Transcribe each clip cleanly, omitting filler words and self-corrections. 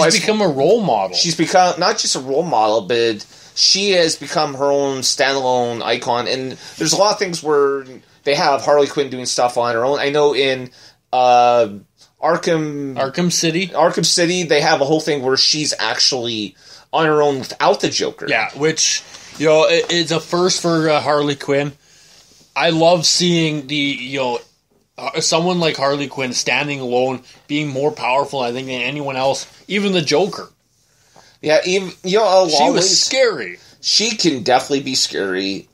She's become a role model. She's become not just a role model, but she has become her own standalone icon. And there's a lot of things where they have Harley Quinn doing stuff on her own. I know in Arkham City, they have a whole thing where she's actually on her own without the Joker. Yeah, which, it's a first for Harley Quinn. I love seeing someone like Harley Quinn standing alone, being more powerful, I think, than anyone else, even the Joker. Yeah, she was scary. She can definitely be scary.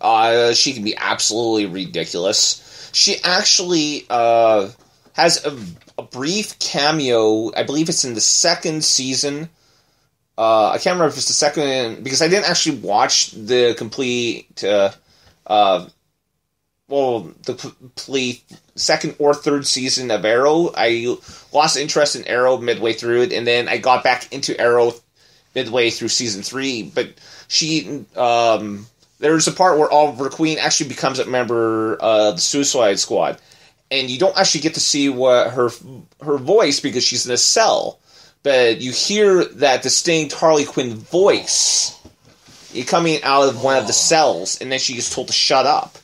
She can be absolutely ridiculous. She actually has a brief cameo. I believe it's in the second season. I can't remember if it's the second, because I didn't actually watch the complete second or third season of Arrow. I lost interest in Arrow midway through it, and then I got back into Arrow midway through season 3. But she, there's a part where Oliver Queen actually becomes a member of the Suicide Squad, and you don't actually get to see what her voice, because she's in a cell, but you hear that distinct Harley Quinn voice coming out of one of the cells, and then she gets told to shut up.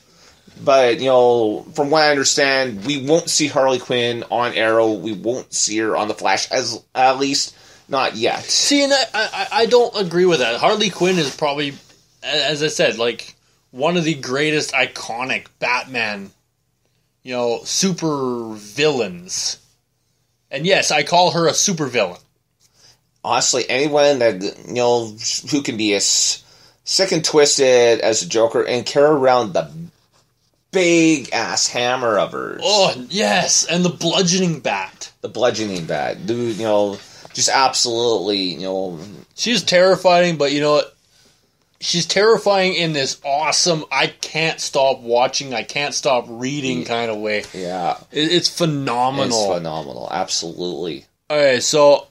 But, from what I understand, we won't see Harley Quinn on Arrow. We won't see her on The Flash, at least not yet. See, and I don't agree with that. Harley Quinn is probably, as I said, like, one of the greatest iconic Batman, super villains. And yes, I call her a super villain. Honestly, anyone that, who can be as sick and twisted as a Joker and carry around the big ass hammer of hers. Oh, yes, and the bludgeoning bat. Dude, just absolutely, She's terrifying, but you know what? She's terrifying in this awesome, I can't stop watching, I can't stop reading kind of way. Yeah. It's phenomenal. It's phenomenal, absolutely. Okay, so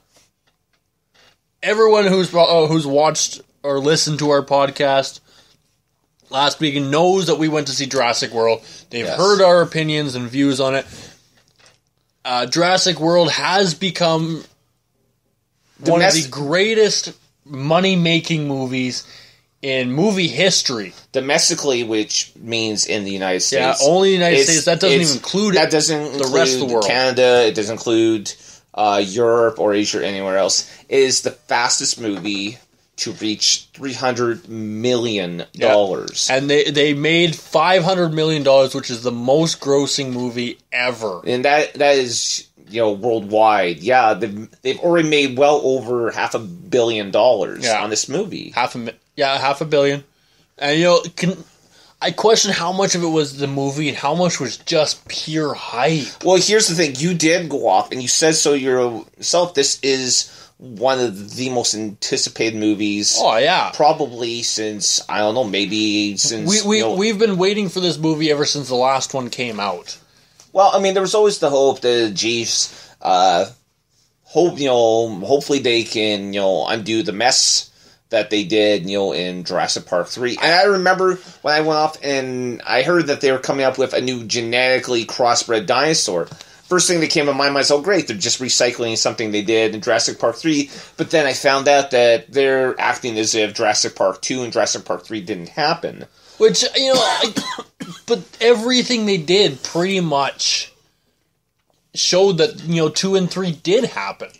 everyone who's watched or listened to our podcast last week and knows that we went to see Jurassic World. They've heard our opinions and views on it. Jurassic World has become one of the greatest money-making movies in movie history. Domestically, which means in the United States. Yeah, only the United States. That doesn't even include that doesn't include the rest of the world. Canada. It doesn't include Europe or Asia or anywhere else. It is the fastest movie to reach $300 million. Yeah. And they made $500 million, which is the most grossing movie ever. And that is, worldwide. Yeah, they've already made well over $500 million on this movie. $500 million. And, I question how much of it was the movie and how much was just pure hype. Well, here's the thing. You did go off, and you said so yourself, this is one of the most anticipated movies. Oh, yeah. Probably since, I don't know, maybe since... We've been waiting for this movie ever since the last one came out. Well, I mean, there was always the hope that, hopefully they can, undo the mess that they did, in Jurassic Park 3. And I remember when I went off and I heard that they were coming up with a new genetically crossbred dinosaur. First thing that came to my mind was, oh great, they're just recycling something they did in Jurassic Park 3. But then I found out that they're acting as if Jurassic Park 2 and Jurassic Park 3 didn't happen. Which, but everything they did pretty much showed that, 2 and 3 did happen.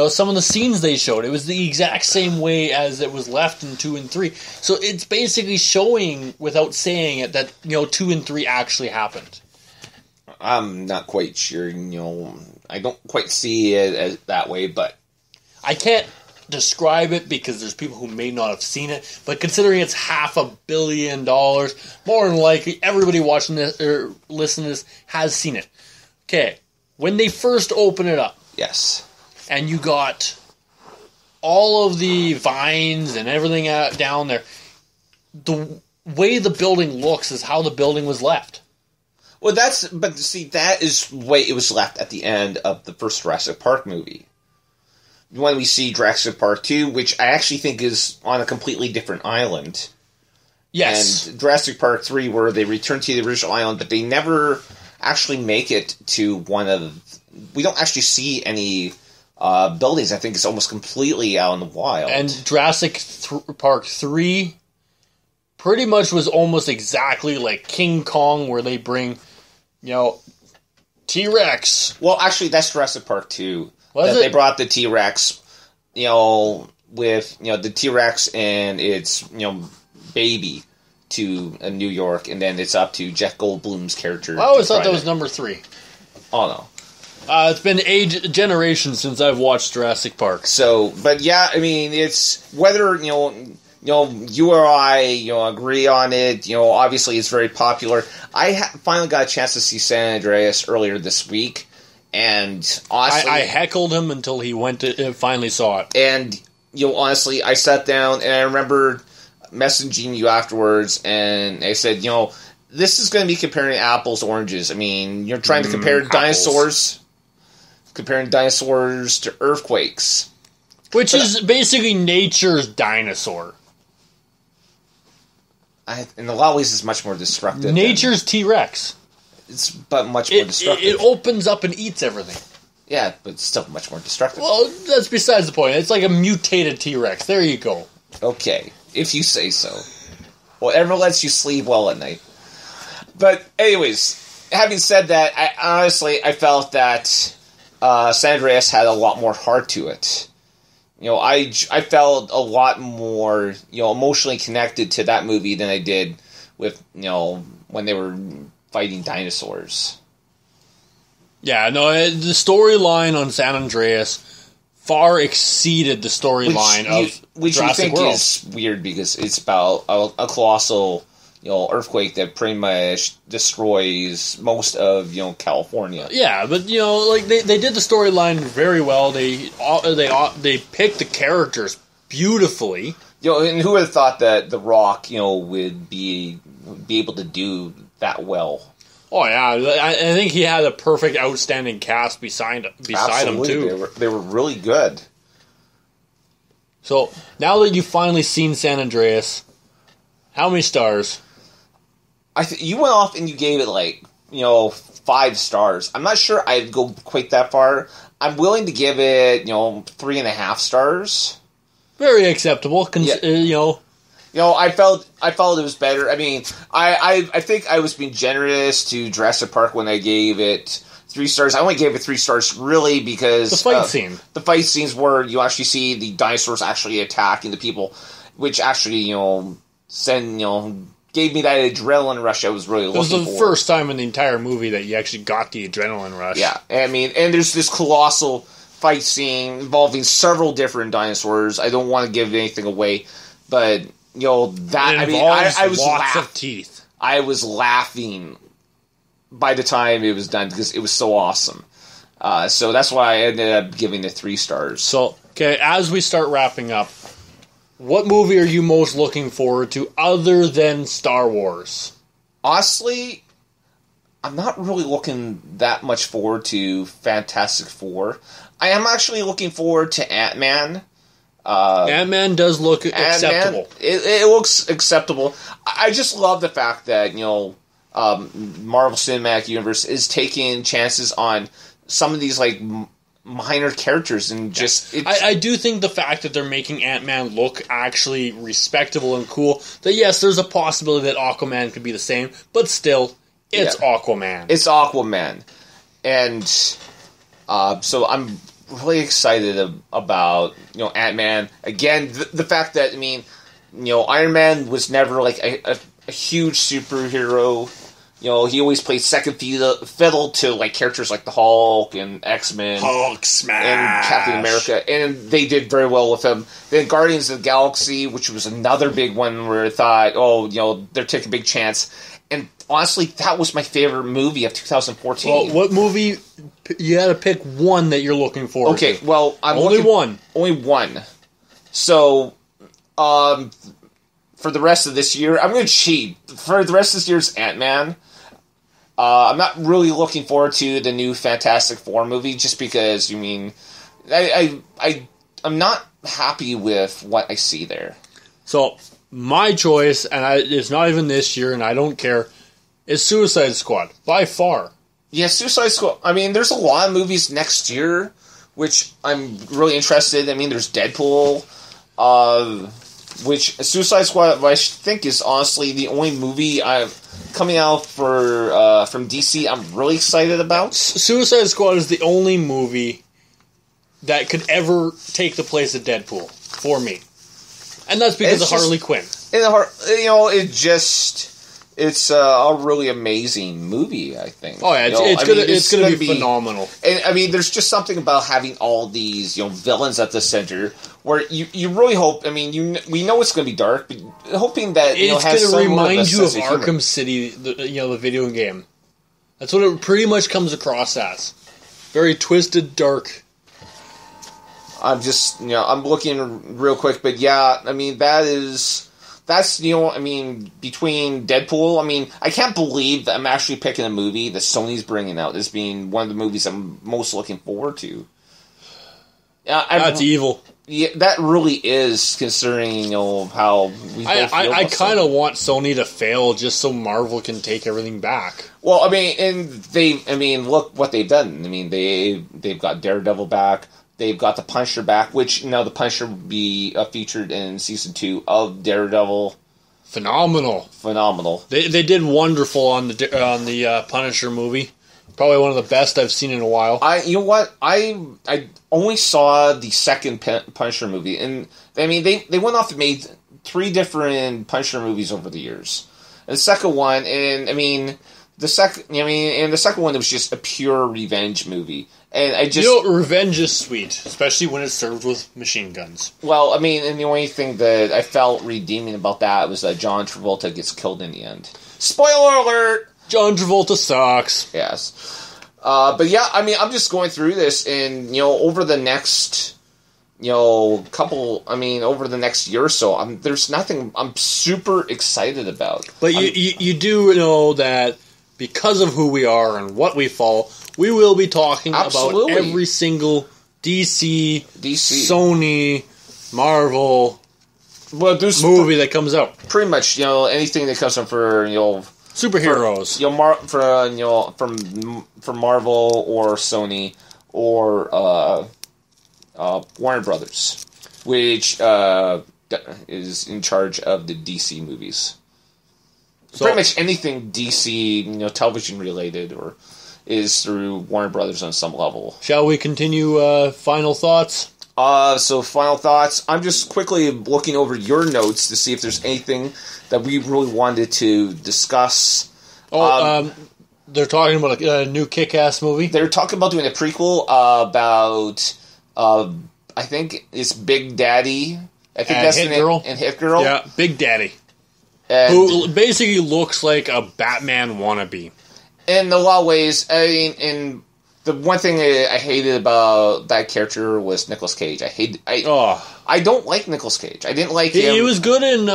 Some of the scenes they showed, it was the exact same way as it was left in 2 and 3. So it's basically showing, without saying it, that, 2 and 3 actually happened. I'm not quite sure, I don't quite see it as that way, but... I can't describe it because there's people who may not have seen it, but considering it's $500 million, more than likely everybody watching this or listening to this has seen it. Okay, when they first open it up... Yes. And you got all of the vines and everything out down there, the way the building looks is how the building was left. Well, that is the way it was left at the end of the first Jurassic Park movie. When we see Jurassic Park 2, which I actually think is on a completely different island. Yes. And Jurassic Park 3, where they return to the original island, but they never actually make it to one of... We don't actually see any buildings. I think it's almost completely out in the wild. And Jurassic Park 3 pretty much was almost exactly like King Kong, where they bring, T-Rex. Well, actually, that's Jurassic Park 2. Was it? They brought the T-Rex, with, the T-Rex and its, baby to New York, and then it's up to Jeff Goldblum's character. I always thought that was number 3. Oh, no. It's been generations since I've watched Jurassic Park. So, but yeah, I mean, it's whether, you or I, agree on it, obviously it's very popular. I finally got a chance to see San Andreas earlier this week, and honestly... I heckled him until he went to finally saw it. And, honestly, I sat down, and I remember messaging you afterwards, and I said, this is going to be comparing apples to oranges. I mean, you're trying to compare dinosaurs... Comparing dinosaurs to earthquakes. Which is basically nature's dinosaur. In a lot of ways, it's much more destructive. Nature's T-Rex. But much more destructive. It opens up and eats everything. Yeah, but it's still much more destructive. Well, that's besides the point. It's like a mutated T-Rex. There you go. Okay, if you say so. Whatever lets you sleep well at night. But anyways, having said that, I felt that... San Andreas had a lot more heart to it. I felt a lot more, emotionally connected to that movie than I did with, when they were fighting dinosaurs. Yeah, no, the storyline on San Andreas far exceeded the storyline of which Jurassic you think World. is weird because it's about a colossal... earthquake that pretty much destroys most of, California. Yeah, but, they did the storyline very well. They picked the characters beautifully. And who would have thought that The Rock, would be able to do that well? Oh, yeah. I think he had a perfect, outstanding cast beside him, too. They were really good. So, now that you've finally seen San Andreas, how many stars? You went off and you gave it 5 stars. I'm not sure I'd go quite that far. I'm willing to give it 3.5 stars. Very acceptable. I felt it was better. I mean, I think I was being generous to Jurassic Park when I gave it 3 stars. I only gave it 3 stars really because the fight scene. The fight scenes where you actually see the dinosaurs actually attacking the people, which actually gave me that adrenaline rush I was really looking for. It was the first time in the entire movie that you actually got the adrenaline rush. Yeah, I mean, and there's this colossal fight scene involving several different dinosaurs. I don't want to give anything away, but that I was lots of teeth. I was laughing by the time it was done because it was so awesome. So that's why I ended up giving it 3 stars. So, okay, as we start wrapping up, what movie are you most looking forward to other than Star Wars? Honestly, I'm not really looking that much forward to Fantastic Four. I am actually looking forward to Ant-Man. Ant-Man does look acceptable. It looks acceptable. I just love the fact that, Marvel Cinematic Universe is taking chances on some of these, minor characters and just... I do think the fact that they're making Ant-Man look actually respectable and cool, that yes, there's a possibility that Aquaman could be the same, but still, it's Aquaman. It's Aquaman. And so I'm really excited about, Ant-Man. Again, the fact that, Iron Man was never a huge superhero. He always played second fiddle to characters like the Hulk and X-Men, Hulk smash, and Captain America, and they did very well with him. Then Guardians of the Galaxy, which was another big one where I thought, they're taking a big chance. And honestly, that was my favorite movie of 2014. Well, what movie? You had to pick one that you're looking forward to. Okay, well, only one. So, for the rest of this year, I'm going to cheat. For the rest of this year's Ant-Man. I'm not really looking forward to the new Fantastic Four movie, just because, I'm not happy with what I see there. So, my choice, and it's not even this year, and I don't care, is Suicide Squad, by far. Yeah, Suicide Squad. There's a lot of movies next year which I'm really interested. I mean, there's Deadpool, which Suicide Squad, I think, is honestly the only movie coming out from DC I'm really excited about. Suicide Squad is the only movie that could ever take the place of Deadpool for me, and that's because of Harley Quinn. It's a really amazing movie, I think. Oh yeah, it's gonna be phenomenal. And I mean, there's just something about having all these villains at the center where you really hope. I mean, we know it's gonna be dark, but hoping that it's gonna remind you of Arkham City, the video game. That's what it pretty much comes across as. Very twisted, dark. I'm just I'm looking real quick, but yeah, I mean that's I mean, between Deadpool, I mean, I can't believe that I'm actually picking a movie that Sony's bringing out as being one of the movies I'm most looking forward to. That's evil. Yeah, that really is, considering how we both feel I kind of want Sony to fail just so Marvel can take everything back. Well, I mean, look what they've done. I mean, they've got Daredevil back. They've got the Punisher back, which now the Punisher will be featured in season 2 of Daredevil. Phenomenal. They did wonderful on the Punisher movie. Probably one of the best I've seen in a while. You know what? I only saw the second Punisher movie, and I mean they went off and made 3 different Punisher movies over the years. And the second one, the second one was just a pure revenge movie. And I just... revenge is sweet, especially when it's served with machine guns. Well, I mean, and the only thing that I felt redeeming about that was that John Travolta gets killed in the end. Spoiler alert! John Travolta sucks. Yes. But yeah, I mean, I'm just going through this, and, over the next, over the next year or so, there's nothing I'm super excited about. But you do know that because of who we are and what we follow... We will be talking about every single DC, Sony, Marvel movie that comes out. Pretty much, anything that comes from superheroes. From Marvel or Sony or Warner Brothers, which is in charge of the DC movies. So, pretty much anything DC, television related or is through Warner Brothers on some level. Shall we continue final thoughts? So final thoughts. I'm just quickly looking over your notes to see if there's anything that we really wanted to discuss. They're talking about a new Kick-Ass movie. They're talking about doing a prequel about, I think it's Big Daddy. I think that's Hit Girl. And Hit Girl. Yeah, Big Daddy. Who basically looks like a Batman wannabe. In a lot of ways, I mean, and the one thing I hated about that character was Nicolas Cage. I don't like Nicolas Cage. I didn't like him. He was good in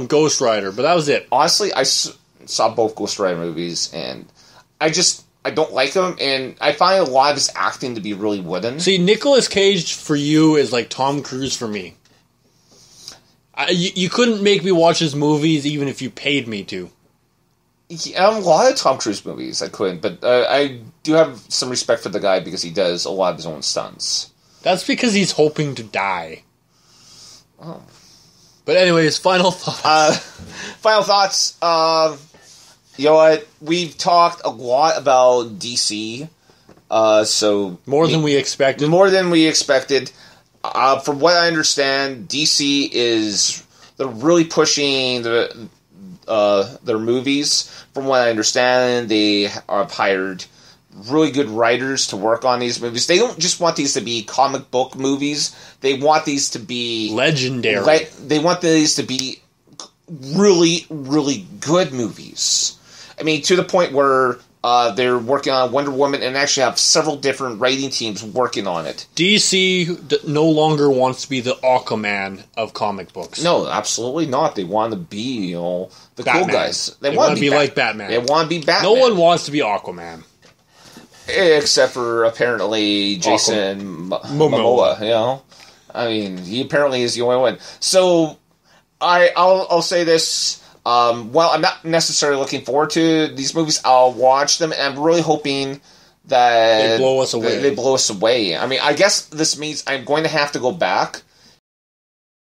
Ghost Rider, but that was it. Honestly, I saw both Ghost Rider movies, and I don't like him, and I find a lot of his acting to be really wooden. See, Nicolas Cage for you is like Tom Cruise for me. You couldn't make me watch his movies even if you paid me to. A lot of Tom Cruise movies I couldn't, but I do have some respect for the guy because he does a lot of his own stunts. That's because he's hoping to die. Oh. But anyways, final thoughts. Final thoughts. You know what? We've talked a lot about DC. More than we expected. More than we expected. From what I understand, DC they're really pushing their movies. From what I understand, they have hired really good writers to work on these movies. They don't just want these to be comic book movies. They want these to be legendary. They want these to be really, really good movies. I mean, to the point where they're working on Wonder Woman and actually have several different writing teams working on it. DC no longer wants to be the Aquaman of comic books. No, absolutely not. They want to be, the Batman. cool guys. They want to be like Batman. They want to be Batman. No one wants to be Aquaman. Except for, apparently, Jason Momoa, I mean, he apparently is the only one. So, I'll say this. I'm not necessarily looking forward to these movies. I'll watch them, and I'm really hoping that they blow us away. They blow us away. I mean, I guess this means I'm going to have to go back